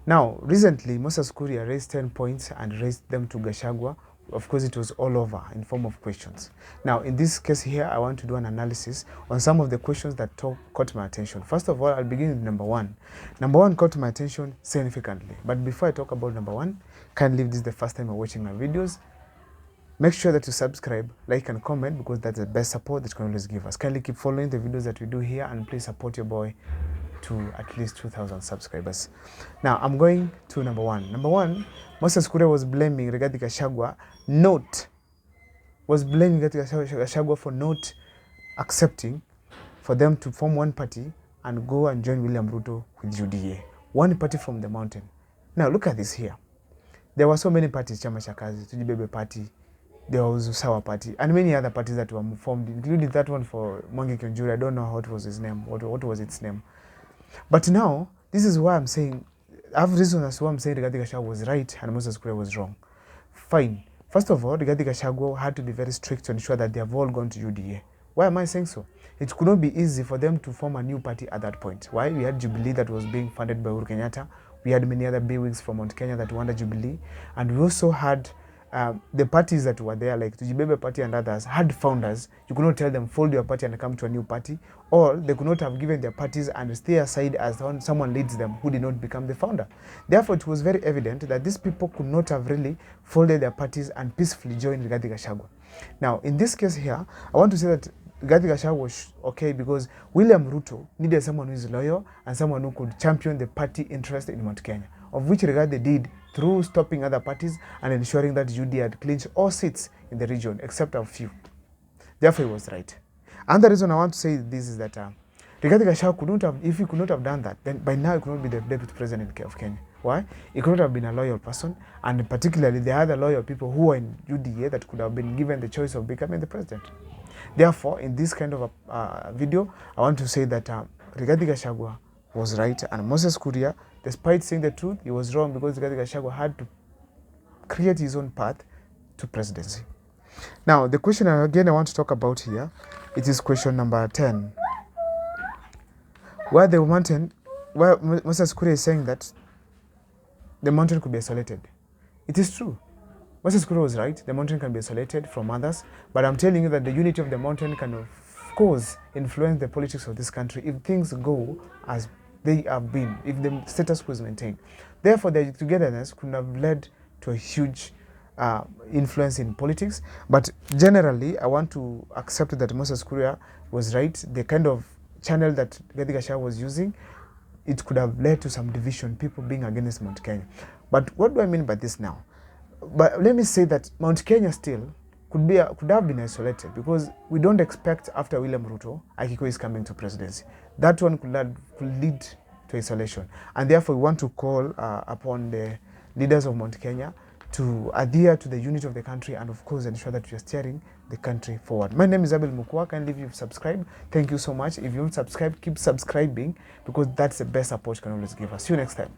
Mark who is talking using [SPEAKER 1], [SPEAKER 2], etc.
[SPEAKER 1] Now, recently, Moses Kuria raised 10 points and raised them to Gachagua. Of course, it was all over in form of questions. Now, in this case here, I want to do an analysis on some of the questions that caught my attention. First of all, I'll begin with number one. Number one caught my attention significantly. But before I talk about number one, kindly, if this is the first time you're watching my videos, make sure that you subscribe, like, and comment, because that's the best support that you can always give us. Kindly keep following the videos that we do here, and please support your boy to at least 2,000 subscribers. Now, I'm going to number one. Number one, Moses Kuria was blaming Gachagua for not accepting for them to form one party and go and join William Ruto with UDA. One party from the mountain. Now, look at this here. There were so many parties, Chama cha Kazi, Tujibebe Party, there was Usawa Party, and many other parties that were formed, including that one for Mwangi Kiunjuri. I don't know what was his name, what was its name. But now, this is why I'm saying, I have reason as to why I'm saying Rigathi Gachagua was right and Moses Kuria was wrong. Fine. First of all, Rigathi Gachagua had to be very strict to ensure that they have all gone to UDA. Why am I saying so? It could not be easy for them to form a new party at that point. Why? We had Jubilee that was being funded by Uhuru Kenyatta. We had many other bigwigs from Mount Kenya that were under Jubilee. And we also had the parties that were there, like Tujibebe Party and others, had founders. You could not tell them, fold your party and come to a new party. Or they could not have given their parties and stay aside as someone leads them who did not become the founder. Therefore, it was very evident that these people could not have really folded their parties and peacefully joined Rigathi Gachagua. Now, in this case here, I want to say that Rigathi Gachagua was okay because William Ruto needed someone who is loyal and someone who could champion the party interest in Mount Kenya, of which Rigathi did through stopping other parties and ensuring that UDA had clinched all seats in the region except a few. Therefore, he was right. And the reason I want to say this is that Rigathi Gachagua could not have, if he could not have done that, then by now he could not be the deputy president of Kenya. Why? He could not have been a loyal person, and particularly the other loyal people who were in UDA that could have been given the choice of becoming the president. Therefore, in this kind of a video, I want to say that Rigathi Gachagua was right, and Moses Kuria, despite saying the truth, he was wrong because Rigathi Gachagua had to create his own path to presidency. Now, the question again I want to talk about here, it is question number 10. Where Moses Kuria is saying that the mountain could be isolated. It is true. Moses Kuria was right. The mountain can be isolated from others. But I'm telling you that the unity of the mountain can, of course, influence the politics of this country if things go as they have been, if the status quo is maintained. Therefore, the togetherness could have led to a huge influence in politics. But generally, I want to accept that Moses Kuria was right. The kind of channel that Rigathi Gachagua was using, it could have led to some division, people being against Mount Kenya. But what do I mean by this now? But let me say that Mount Kenya still could have been isolated because we don't expect after William Ruto, Akiko is coming to presidency. That one could lead to isolation. And therefore, we want to call upon the leaders of Mount Kenya to adhere to the unity of the country and, of course, ensure that we are steering the country forward. My name is Abel Mukwa. Kindly if you've subscribed, thank you so much. If you don't subscribe, keep subscribing because that's the best support you can always give us. See you next time.